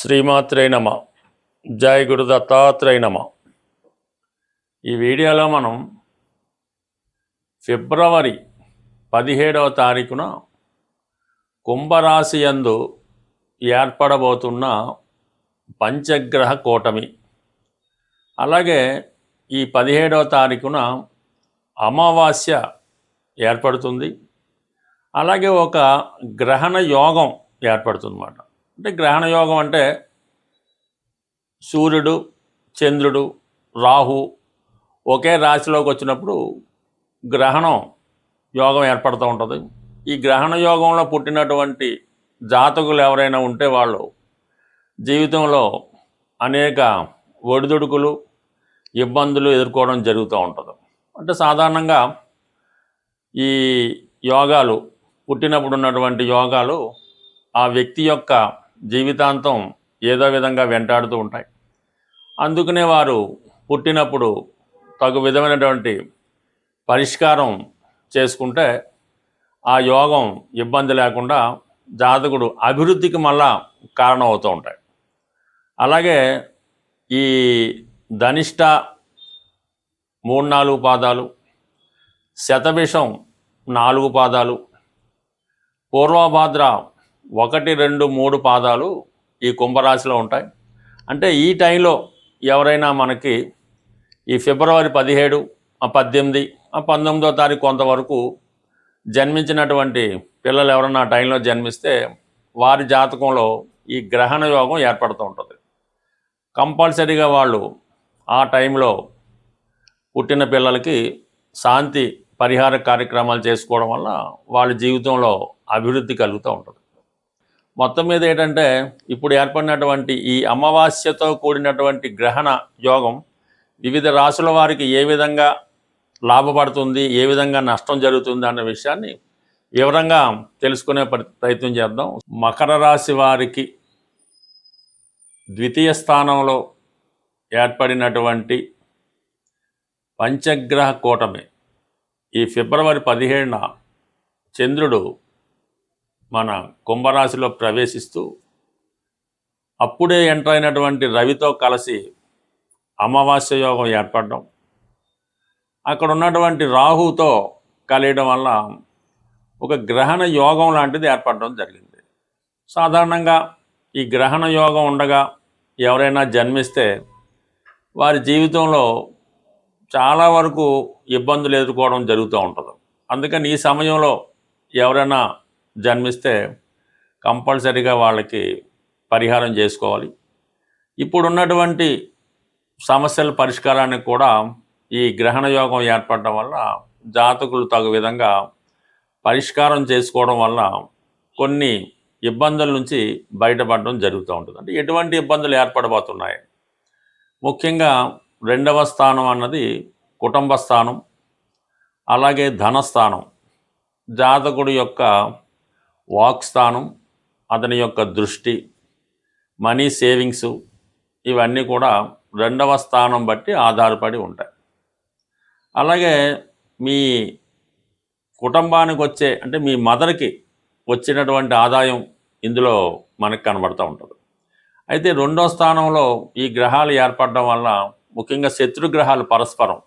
శ్రీమాత్రే నమ. జై గురు దత్తాత్రేయ నమ. ఈ వీడియోలో మనం ఫిబ్రవరి 17వ తారీఖున కుంభరాశి యందు ఏర్పడబోతున్న పంచగ్రహ కూటమి, అలాగే ఈ 17వ తారీఖున అమావాస్య ఏర్పడుతుంది. అలాగే ఒక గ్రహణ యోగం ఏర్పడుతుంది అన్నమాట. అంటే గ్రహణ యోగం అంటే సూర్యుడు, చంద్రుడు, రాహు ఒకే రాశిలోకి వచ్చినప్పుడు గ్రహణం యోగం ఏర్పడుతూ ఉంటుంది. ఈ గ్రహణ యోగంలో పుట్టినటువంటి జాతకులు ఎవరైనా ఉంటే వాళ్ళు జీవితంలో అనేక ఒడిదుడుకులు, ఇబ్బందులు ఎదుర్కోవడం జరుగుతూ ఉంటుంది. అంటే సాధారణంగా ఈ యోగాలు పుట్టినప్పుడు ఉన్నటువంటి యోగాలు ఆ వ్యక్తి యొక్క జీవితాంతం ఏదో విధంగా వెంటాడుతూ ఉంటాయి. అందుకనే వారు పుట్టినప్పుడు తగు విధమైనటువంటి పరిష్కారం చేసుకుంటే ఆ యోగం ఇబ్బంది లేకుండా జాతకుడు అభివృద్ధికి మళ్ళా కారణం అవుతూ ఉంటాయి. అలాగే ఈ ధనిష్ట 3-4 పాదాలు, శతభిషం 4 పాదాలు, పూర్వభాద్ర 1, 2, 3 పాదాలు ఈ కుంభరాశిలో ఉంటాయి. అంటే ఈ టైంలో ఎవరైనా మనకి ఈ ఫిబ్రవరి 17, 18, 19వ తారీఖు కొంతవరకు జన్మించినటువంటి పిల్లలు ఎవరైనా ఆ టైంలో జన్మిస్తే వారి జాతకంలో ఈ గ్రహణ యోగం ఏర్పడుతూ ఉంటుంది. కంపల్సరీగా వాళ్ళు ఆ టైంలో పుట్టిన పిల్లలకి శాంతి పరిహార కార్యక్రమాలు చేసుకోవడం వల్ల వాళ్ళ జీవితంలో అభివృద్ధి కలుగుతూ ఉంటుంది. మొత్తం మీద ఏంటంటే ఇప్పుడు ఏర్పడినటువంటి ఈ అమావాస్యతో కూడినటువంటి గ్రహణ యోగం వివిధ రాశుల వారికి ఏ విధంగా లాభపడుతుంది, ఏ విధంగా నష్టం జరుగుతుంది అన్న విషయాన్ని వివరంగా తెలుసుకునే ప్రయత్నం చేద్దాం. మకర రాశి వారికి ద్వితీయ స్థానంలో ఏర్పడినటువంటి పంచగ్రహ కూటమి ఈ ఫిబ్రవరి 17న చంద్రుడు మన కుంభరాశిలో ప్రవేశిస్తూ అప్పుడే ఎంటర్ అయినటువంటి రవితో కలిసి అమావాస్య యోగం ఏర్పడడం, అక్కడ ఉన్నటువంటి రాహుతో కలియడం వల్ల ఒక గ్రహణ యోగం లాంటిది ఏర్పడడం జరిగింది. సాధారణంగా ఈ గ్రహణ యోగం ఉండగా ఎవరైనా జన్మిస్తే వారి జీవితంలో చాలా వరకు ఇబ్బందులు ఎదుర్కోవడం జరుగుతూ ఉంటుంది. అందుకని ఈ సమయంలో ఎవరైనా జన్మిస్తే కంపల్సరీగా వాళ్ళకి పరిహారం చేసుకోవాలి. ఇప్పుడున్నటువంటి సమస్యల పరిష్కారానికి కూడా ఈ గ్రహణ యోగం ఏర్పడడం వల్ల జాతకులు తగు విధంగా పరిష్కారం చేసుకోవడం వల్ల కొన్ని ఇబ్బందుల నుంచి బయటపడడం జరుగుతూ ఉంటుంది. అంటే ఎటువంటి ఇబ్బందులు ఏర్పడబోతున్నాయి? ముఖ్యంగా 2వ స్థానం అన్నది కుటుంబ స్థానం, అలాగే ధనస్థానం, జాతకుడి యొక్క వాక్ స్థానం, అతని యొక్క దృష్టి, మనీ సేవింగ్స్ ఇవన్నీ కూడా 2వ స్థానం బట్టి ఆధారపడి ఉంటాయి. అలాగే మీ కుటుంబానికి వచ్చే అంటే మీ మదర్కి వచ్చినటువంటి ఆదాయం ఇందులో మనకు కనబడుతూ ఉంటుంది. అయితే 2వ స్థానంలో ఈ గ్రహాలు ఏర్పడడం వల్ల ముఖ్యంగా శత్రుగ్రహాలు పరస్పరం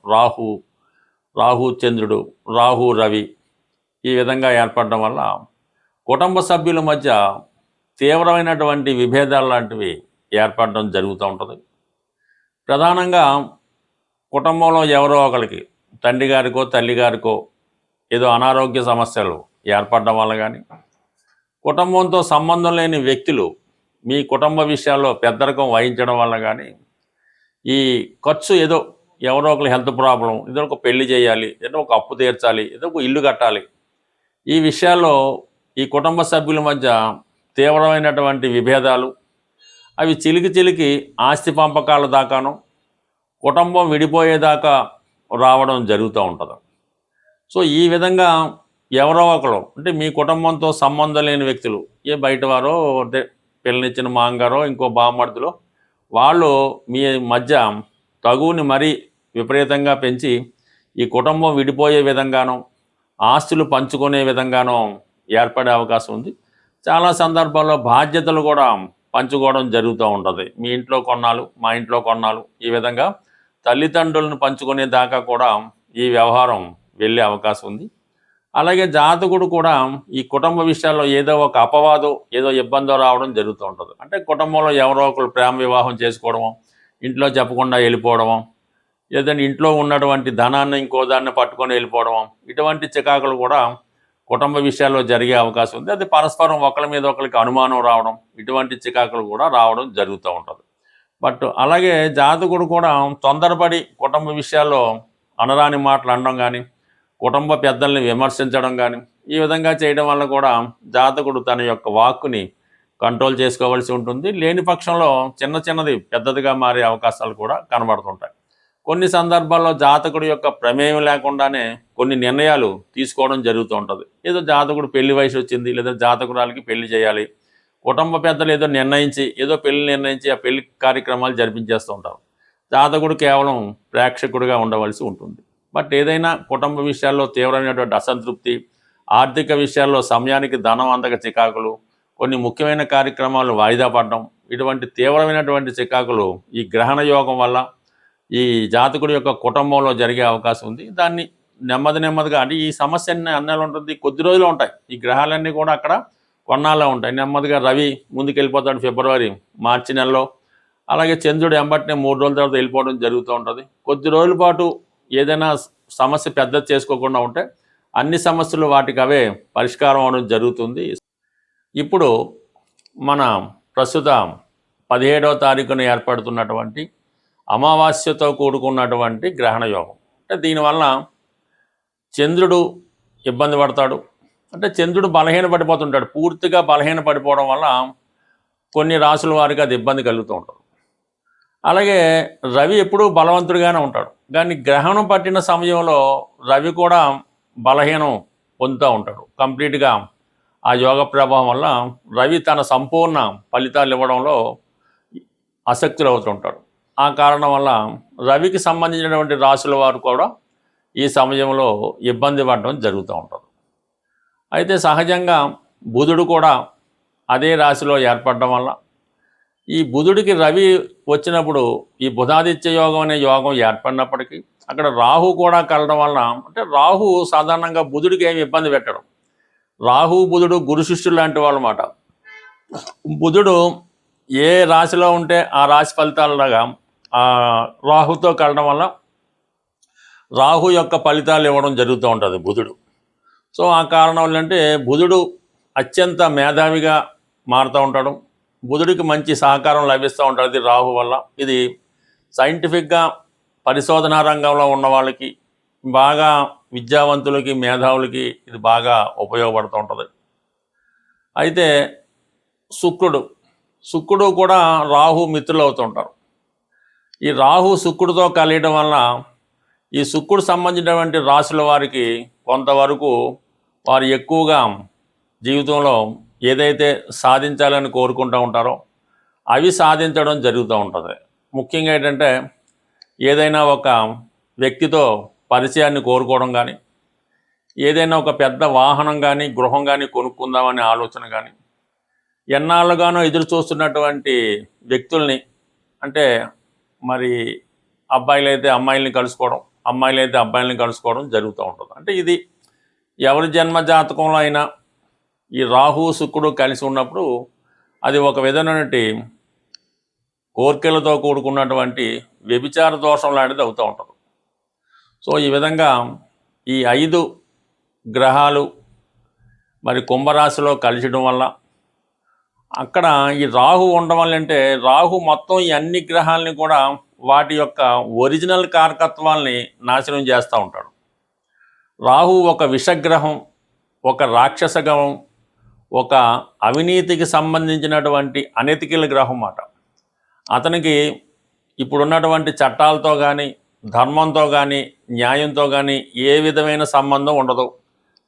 రాహు చంద్రుడు, రాహు రవి ఈ విధంగా ఏర్పడడం వల్ల కుటుంబ సభ్యుల మధ్య తీవ్రమైనటువంటి విభేదాలు లాంటివి ఏర్పడడం జరుగుతూ ఉంటుంది. ప్రధానంగా కుటుంబంలో ఎవరో ఒకరికి తండ్రి గారికో తల్లి గారికో ఏదో అనారోగ్య సమస్యలు ఏర్పడడం వల్ల కానీ, కుటుంబంతో సంబంధం లేని వ్యక్తులు మీ కుటుంబ విషయాల్లో పెద్దరికం వహించడం వల్ల కానీ, ఈ ఖర్చు ఏదో ఎవరో ఒకరు హెల్త్ ప్రాబ్లం, ఏదో ఒక పెళ్లి చేయాలి, ఏదో ఒక అప్పు తీర్చాలి, ఏదో ఒక ఇల్లు కట్టాలి, ఈ విషయాల్లో ఈ కుటుంబ సభ్యుల మధ్య తీవ్రమైనటువంటి విభేదాలు, అవి చిలికి ఆస్తి పంపకాల దాకాను కుటుంబం విడిపోయేదాకా రావడం జరుగుతూ ఉంటుంది. సో ఈ విధంగా ఎవరో ఒకరు అంటే మీ కుటుంబంతో సంబంధం లేని వ్యక్తులు, ఏ బయటవారో అంటే పిల్లనిచ్చిన మాంగారో ఇంకో బామ్మర్దులో, వాళ్ళు మీ మధ్య తగువుని మరీ విపరీతంగా పెంచి ఈ కుటుంబం విడిపోయే విధంగానో ఆస్తులు పంచుకునే విధంగానో ఏర్పడే అవకాశం ఉంది. చాలా సందర్భాల్లో బాధ్యతలు కూడా పంచుకోవడం జరుగుతూ ఉంటుంది. మీ ఇంట్లో కొన్నాళ్ళు, మా ఇంట్లో కొన్నాళ్ళు, ఈ విధంగా తల్లిదండ్రులను పంచుకునే దాకా కూడా ఈ వ్యవహారం వెళ్ళే అవకాశం ఉంది. అలాగే జాతకుడు కూడా ఈ కుటుంబ విషయాల్లో ఏదో ఒక అపవాదో ఏదో ఇబ్బందో రావడం జరుగుతూ ఉంటుంది. అంటే కుటుంబంలో ఎవరో ఒకరు ప్రేమ వివాహం చేసుకోవడమో, ఇంట్లో చెప్పకుండా వెళ్ళిపోవడమో, లేదంటే ఇంట్లో ఉన్నటువంటి ధనాన్ని ఇంకో దాన్ని పట్టుకొని వెళ్ళిపోవడమో, ఇటువంటి చికాకులు కూడా కుటుంబ విషయాల్లో జరిగే అవకాశం ఉంది. అది పరస్పరం ఒకరి మీద ఒకరికి అనుమానం రావడం, ఇటువంటి చికాకులు కూడా రావడం జరుగుతూ ఉంటుంది. బట్ అలాగే జాతకుడు కూడా తొందరపడి కుటుంబ విషయాల్లో అనరాని మాటలు అనడం కానీ, కుటుంబ పెద్దల్ని విమర్శించడం కానీ, ఈ విధంగా చేయడం వల్ల కూడా జాతకుడు తన యొక్క వాక్కుని కంట్రోల్ చేసుకోవాల్సి ఉంటుంది. లేని పక్షంలో చిన్నది పెద్దదిగా మారే అవకాశాలు కూడా కనబడుతుంటాయి. కొన్ని సందర్భాల్లో జాతకుడి యొక్క ప్రమేయం లేకుండానే కొన్ని నిర్ణయాలు తీసుకోవడం జరుగుతూ ఉంటుంది. ఏదో జాతకుడు పెళ్లి వయసు వచ్చింది, లేదా జాతకురాలకి పెళ్లి చేయాలి, కుటుంబ పెద్దలు ఏదో నిర్ణయించి ఏదో పెళ్లి నిర్ణయించి ఆ పెళ్లి కార్యక్రమాలు జరిపించేస్తూ ఉంటారు. జాతకుడు కేవలం ప్రేక్షకుడిగా ఉండవలసి ఉంటుంది. బట్ ఏదైనా కుటుంబ విషయాల్లో తీవ్రమైనటువంటి అసంతృప్తి, ఆర్థిక విషయాల్లో సమయానికి ధనం అందక చికాకులు, కొన్ని ముఖ్యమైన కార్యక్రమాలు వాయిదా పడడం, ఇటువంటి తీవ్రమైనటువంటి చికాకులు ఈ గ్రహణ యోగం వల్ల ఈ జాతకుడి యొక్క కుటుంబంలో జరిగే అవకాశం ఉంది. దాన్ని నెమ్మదిగా అంటే ఈ సమస్య అన్నాళ్ళు ఉంటుంది, కొద్ది రోజులు ఉంటాయి. ఈ గ్రహాలన్నీ కూడా అక్కడ కొన్నాళ్ళే ఉంటాయి. నెమ్మదిగా రవి ముందుకెళ్ళిపోతాడు ఫిబ్రవరి, మార్చి నెలలో. అలాగే చంద్రుడు ఎంబటినే 3 రోజుల తర్వాత వెళ్ళిపోవడం జరుగుతూ ఉంటుంది. కొద్ది రోజుల పాటు ఏదైనా సమస్య పెద్దది చేసుకోకుండా ఉంటే అన్ని సమస్యలు వాటికి అవే పరిష్కారం అవడం జరుగుతుంది. ఇప్పుడు మన ప్రస్తుత 17వ తారీఖున ఏర్పడుతున్నటువంటి అమావాస్యతో కూడుకున్నటువంటి గ్రహణ యోగం. అంటే దీనివల్ల చంద్రుడు ఇబ్బంది పడతాడు. అంటే చంద్రుడు బలహీన పడిపోతుంటాడు. పూర్తిగా బలహీన పడిపోవడం వల్ల కొన్ని రాసుల వారికి అది ఇబ్బంది కలుగుతూ ఉంటుంది. అలాగే రవి ఎప్పుడూ బలవంతుడిగానే ఉంటాడు, కానీ గ్రహణం పట్టిన సమయంలో రవి కూడా బలహీనం పొందుతూ ఉంటాడు. కంప్లీట్గా ఆ యోగ ప్రభావం వల్ల రవి తన సంపూర్ణ ఫలితాలు ఇవ్వడంలో ఆసక్తులు అవుతుంటాడు. ఆ కారణం వల్ల రవికి సంబంధించినటువంటి రాశుల వారు కూడా ఈ సమయంలో ఇబ్బంది పడడం జరుగుతూ ఉంటుంది. అయితే సహజంగా బుధుడు కూడా అదే రాశిలో ఏర్పడడం వల్ల ఈ బుధుడికి రవి వచ్చినప్పుడు ఈ బుధాదిత్య యోగం అనే యోగం ఏర్పడినప్పటికీ అక్కడ రాహు కూడా కలడం వల్ల, అంటే రాహు సాధారణంగా బుధుడికి ఏమి ఇబ్బంది పెట్టడం. రాహు బుధుడు గురు శిష్యులు లాంటి వాళ్ళు అన్నమాట. బుధుడు ఏ రాశిలో ఉంటే ఆ రాశి ఫలితాలలాగా రాహుతో కలడం వల్ల రాహు యొక్క ఫలితాలు ఇవ్వడం జరుగుతూ ఉంటుంది బుధుడు. సో ఆ కారణం ఏంటంటే బుధుడు అత్యంత మేధావిగా మారుతూ ఉంటాడు. బుధుడికి మంచి సహకారం లభిస్తూ ఉంటుంది రాహు వల్ల. ఇది సైంటిఫిక్గా పరిశోధనా రంగంలో ఉన్న వాళ్ళకి, బాగా విద్యావంతులకి, మేధావులకి ఇది బాగా ఉపయోగపడుతూ ఉంటుంది. అయితే శుక్రుడు కూడా రాహు మిత్రులు అవుతుంటారు. ఈ రాహు శుక్రుడితో కలియడం వల్ల ఈ శుక్రుడు సంబంధించినటువంటి రాశుల వారికి కొంతవరకు వారు ఎక్కువగా జీవితంలో ఏదైతే సాధించాలని కోరుకుంటూ ఉంటారో అవి సాధించడం జరుగుతూ ఉంటుంది. ముఖ్యంగా ఏంటంటే ఏదైనా ఒక వ్యక్తితో పరిచయాన్ని కోరుకోవడం కానీ, ఏదైనా ఒక పెద్ద వాహనం కానీ గృహం కానీ కొనుక్కుందామనే ఆలోచన కానీ, ఎన్నాళ్ళుగానో ఎదురు చూస్తున్నటువంటి వ్యక్తుల్ని, అంటే మరి అబ్బాయిలైతే అమ్మాయిల్ని కలుసుకోవడం, అమ్మాయిలైతే అబ్బాయిల్ని కలుసుకోవడం జరుగుతూ ఉంటుంది. అంటే ఇది ఎవరి జన్మ జాతకంలో అయినా ఈ రాహు శుక్రుడు కలిసి ఉన్నప్పుడు అది ఒక విధమైనటువంటి కోర్కెలతో కూడుకున్నటువంటి వ్యభిచార దోషం లాంటిది అవుతూ ఉంటుంది. సో ఈ విధంగా ఈ 5 గ్రహాలు మరి కుంభరాశిలో కలిసడం వల్ల అక్కడ ఈ రాహు ఉండడం వల్ల, అంటే రాహు మొత్తం ఈ అన్ని గ్రహాలని కూడా వాటి యొక్క ఒరిజినల్ కారకత్వాల్ని నాశనం చేస్తూ ఉంటాడు. రాహు ఒక విషగ్రహం, ఒక రాక్షస గ్రహం, ఒక అవినీతికి సంబంధించినటువంటి అనెతికల్ గ్రహం మాట. అతనికి ఇప్పుడున్నటువంటి చట్టాలతో కానీ, ధర్మంతో కానీ, న్యాయంతో కానీ ఏ విధమైన సంబంధం ఉండదు.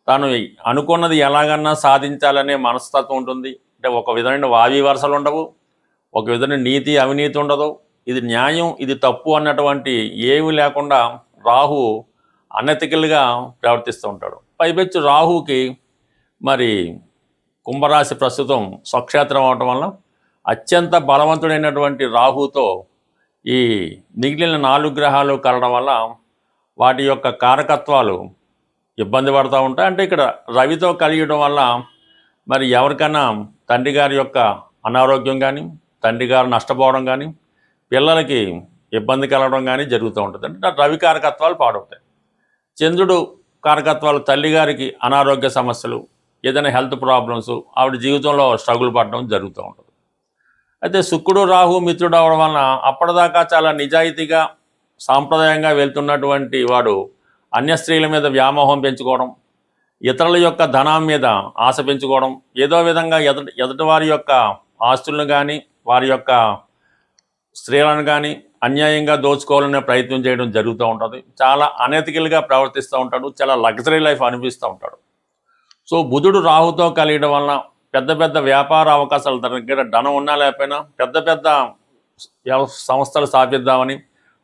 తాను అనుకున్నది ఎలాగన్నా సాధించాలనే మనస్తత్వం ఉంటుంది. అంటే ఒక విధమైన వావి వరుసలు ఉండవు, ఒక విధమైన నీతి అవినీతి ఉండదు. ఇది న్యాయం, ఇది తప్పు అన్నటువంటి ఏమి లేకుండా రాహు అనెతికల్గా ప్రవర్తిస్తూ ఉంటాడు. పైపెచ్చు రాహుకి మరి కుంభరాశి ప్రస్తుతం స్వక్షేత్రం అవటం వల్ల అత్యంత బలవంతుడైనటువంటి రాహుతో ఈ మిగిలిన 4 గ్రహాలు కలవడం వల్ల వాటి యొక్క కారకత్వాలు ఇబ్బంది పడుతూ ఉంటాయి. అంటే ఇక్కడ రవితో కలియడం వల్ల మరి ఎవరికైనా తండ్రి గారి యొక్క అనారోగ్యం కానీ, తండ్రి గారు నష్టపోవడం కానీ, పిల్లలకి ఇబ్బంది కలగడం కానీ జరుగుతూ ఉంటుంది. అంటే రవి కారకత్వాలు పాడవుతాయి. చంద్రుడు కారకత్వాలు తల్లిగారికి అనారోగ్య సమస్యలు, ఏదైనా హెల్త్ ప్రాబ్లమ్స్, ఆవిడ జీవితంలో స్ట్రగుల్ పడడం జరుగుతూ ఉంటుంది. అయితే శుక్రుడు రాహు మిత్రుడు అవడం వలన అప్పటిదాకా చాలా నిజాయితీగా సాంప్రదాయంగా వెళ్తున్నటువంటి వాడు అన్య స్త్రీల మీద వ్యామోహం పెంచుకోవడం, ఇతరుల యొక్క ధనం మీద ఆశ పెంచుకోవడం, ఏదో విధంగా ఎదుటి వారి యొక్క ఆస్తులను కానీ వారి యొక్క స్త్రీలను కానీ అన్యాయంగా దోచుకోవాలనే ప్రయత్నం చేయడం జరుగుతూ ఉంటుంది. చాలా అనెతికల్గా ప్రవర్తిస్తూ ఉంటాడు. చాలా లగ్జరీ లైఫ్ అనిపిస్తూ ఉంటాడు. సో బుధుడు రాహుతో కలియడం వలన పెద్ద పెద్ద వ్యాపార అవకాశాలు, తన దగ్గర ధనం ఉన్నా లేకపోయినా పెద్ద పెద్ద సంస్థలు స్థాపిద్దామని,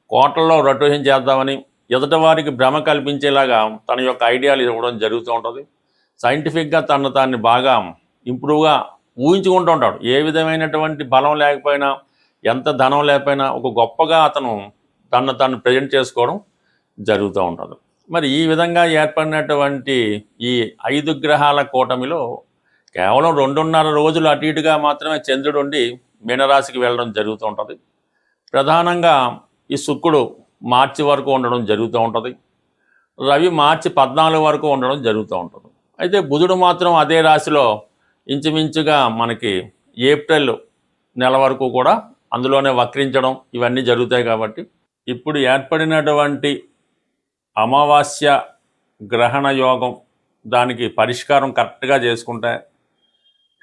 కోట్లలో రొటేషన్ చేద్దామని ఎదుటి వారికి భ్రమ కల్పించేలాగా తన యొక్క ఐడియాలు ఇవ్వడం జరుగుతూ ఉంటుంది. సైంటిఫిక్గా తాన్ని బాగా ఇంప్రూవ్గా ఊహించుకుంటూ ఉంటాడు. ఏ విధమైనటువంటి బలం లేకపోయినా, ఎంత ధనం లేకపోయినా ఒక గొప్పగా అతను తను ప్రజెంట్ చేసుకోవడం జరుగుతూ ఉంటుంది. మరి ఈ విధంగా ఏర్పడినటువంటి ఈ 5 గ్రహాల కూటమిలో కేవలం 2.5 రోజులు అటు ఇటుగా మాత్రమే చంద్రుడు ఉండి మీనరాశికి వెళ్ళడం జరుగుతూ ఉంటుంది. ప్రధానంగా ఈ శుక్రుడు మార్చి వరకు ఉండడం జరుగుతూ ఉంటుంది. రవి మార్చి 14 వరకు ఉండడం జరుగుతూ ఉంటుంది. అయితే బుధుడు మాత్రం అదే రాశిలో ఇంచుమించుగా మనకి ఏప్రిల్ నెల వరకు కూడా అందులోనే వక్రించడం ఇవన్నీ జరుగుతాయి. కాబట్టి ఇప్పుడు ఏర్పడినటువంటి అమావాస్య గ్రహణ యోగం, దానికి పరిష్కారం కరెక్ట్గా చేసుకుంటే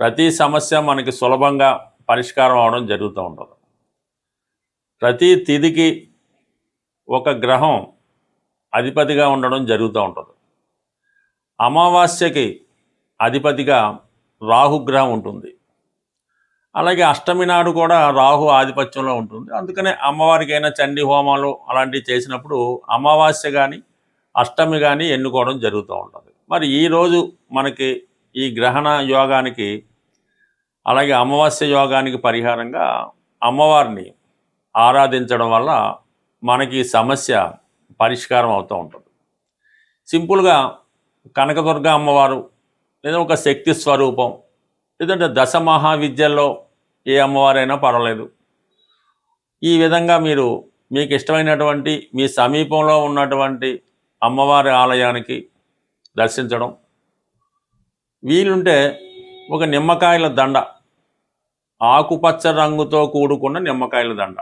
ప్రతి సమస్య మనకి సులభంగా పరిష్కారం అవడం జరుగుతూ ఉంటుంది. ప్రతి తిథికి ఒక గ్రహం అధిపతిగా ఉండడం జరుగుతూ ఉంటుంది. అమావాస్యకి అధిపతిగా రాహుగ్రహం ఉంటుంది. అలాగే అష్టమి నాడు కూడా రాహు ఆధిపత్యంలో ఉంటుంది. అందుకనే అమ్మవారికైనా చండీ హోమాలు అలాంటివి చేసినప్పుడు అమావాస్య కానీ అష్టమి కానీ ఎన్నుకోవడం జరుగుతూ ఉంటుంది. మరి ఈరోజు మనకి ఈ గ్రహణ యోగానికి అలాగే అమావాస్య యోగానికి పరిహారంగా అమ్మవారిని ఆరాధించడం వల్ల మనకి సమస్య పరిష్కారం అవుతూ ఉంటుంది. సింపుల్గా కనకదుర్గ అమ్మవారు లేదా ఒక శక్తి స్వరూపం, లేదంటే దశ మహావిద్యల్లో ఏ అమ్మవారైనా పర్వాలేదు. ఈ విధంగా మీకు ఇష్టమైనటువంటి మీ సమీపంలో ఉన్నటువంటి అమ్మవారి ఆలయానికి దర్శించడం, వీలుంటే ఒక నిమ్మకాయల దండ, ఆకుపచ్చ రంగుతో కూడుకున్న నిమ్మకాయల దండ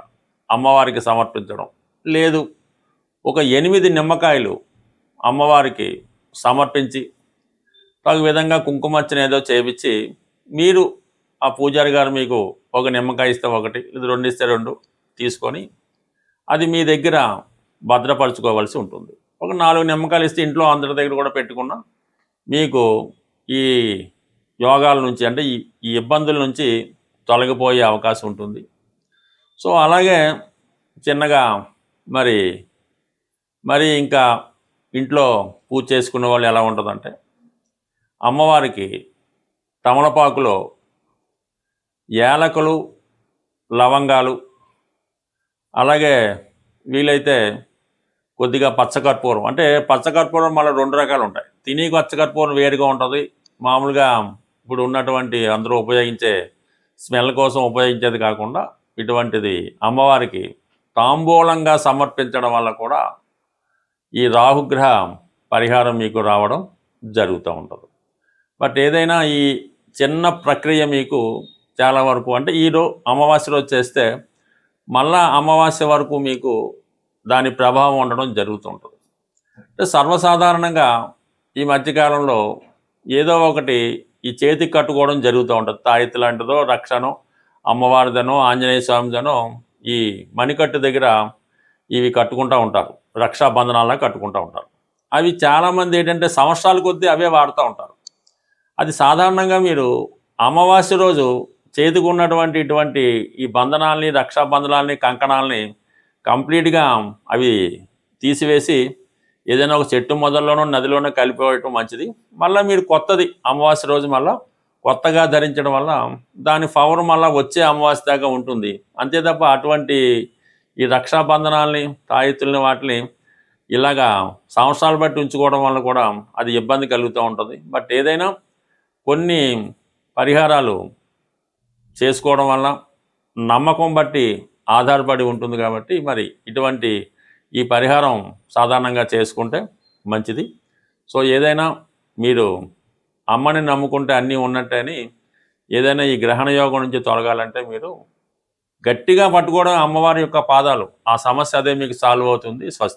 అమ్మవారికి సమర్పించడం, లేదు ఒక 8 నిమ్మకాయలు అమ్మవారికి సమర్పించి తగు విధంగా కుంకుమర్చన ఏదో చేపించి, మీరు ఆ పూజారి గారు మీకు ఒక నిమ్మకాయ ఇస్తే ఒకటి, ఇది 2 ఇస్తే 2 తీసుకొని అది మీ దగ్గర భద్రపరచుకోవాల్సి ఉంటుంది. ఒక 4 నిమ్మకాయలు ఇస్తే ఇంట్లో అందరి దగ్గర కూడా పెట్టుకున్నా మీకు ఈ యోగాల నుంచి, అంటే ఈ ఇబ్బందుల నుంచి తొలగిపోయే అవకాశం ఉంటుంది. సో అలాగే చిన్నగా మరి ఇంకా ఇంట్లో పూజ చేసుకునే వాళ్ళు ఎలా ఉంటుందంటే, అమ్మవారికి తమలపాకులో యాలకులు, లవంగాలు, అలాగే వీలైతే కొద్దిగా పచ్చకర్పూరం, అంటే పచ్చకర్పూరం మళ్ళీ 2 రకాలు ఉంటాయి. తిని పచ్చకర్పూరం వేరుగా ఉంటుంది, మామూలుగా ఇప్పుడు ఉన్నటువంటి అందరూ ఉపయోగించే స్మెల్ కోసం ఉపయోగించేది కాకుండా ఇటువంటిది అమ్మవారికి తాంబూలంగా సమర్పించడం వల్ల కూడా ఈ రాహుగ్రహ పరిహారం మీకు రావడం జరుగుతూ ఉంటుంది. బట్ ఏదైనా ఈ చిన్న ప్రక్రియ మీకు చాలా వరకు, అంటే అమావాస్య రోజు చేస్తే మళ్ళా అమావాస్య వరకు మీకు దాని ప్రభావం ఉండడం జరుగుతుంటుంది. అంటే సర్వసాధారణంగా ఈ మధ్యకాలంలో ఏదో ఒకటి ఈ చేతికి కట్టుకోవడం జరుగుతూ ఉంటుంది. తాయెత్తు లాంటిదో, రక్షనో, అమ్మవారిదనో, ఆంజనేయ స్వామిదనో ఈ మణికట్టు దగ్గర ఇవి కట్టుకుంటూ ఉంటారు, రక్షాబంధనాల్లో కట్టుకుంటూ ఉంటారు. అవి చాలామంది ఏంటంటే సంవత్సరాల కొద్దీ అవే వాడుతూ ఉంటారు. అది సాధారణంగా మీరు అమావాస్య రోజు చేతికి ఉన్నటువంటి ఇటువంటి ఈ బంధనాల్ని, రక్షాబంధనాల్ని, కంకణాలని కంప్లీట్గా అవి తీసివేసి ఏదైనా ఒక చెట్టు మొదల్లోనో నదిలోనో కలిపివేయటం మంచిది. మళ్ళీ మీరు కొత్తది అమావాస్య రోజు మళ్ళీ కొత్తగా ధరించడం వల్ల దాని పవర్ మళ్ళీ వచ్చే అమావాస్య దాకా ఉంటుంది. అంతే తప్ప అటువంటి ఈ రక్షాబంధనాల్ని, తాయెత్తుల్ని వాటిని ఇలాగా సంవత్సరాలు బట్టి ఉంచుకోవడం వల్ల కూడా అది ఇబ్బంది కలుగుతూ ఉంటుంది. బట్ ఏదైనా కొన్ని పరిహారాలు చేసుకోవడం వల్ల నమ్మకం బట్టి ఆధారపడి ఉంటుంది కాబట్టి మరి ఇటువంటి ఈ పరిహారం సాధారణంగా చేసుకుంటే మంచిది. సో ఏదైనా మీరు అమ్మని నమ్ముకుంటే అన్నీ ఉన్నట్టని, ఏదైనా ఈ గ్రహణ యోగం నుంచి తొలగాలంటే మీరు గట్టిగా పట్టుకోవడం అమ్మవారి యొక్క పాదాలు, ఆ సమస్య అదే మీకు సాల్వ్ అవుతుంది. స్వస్తి.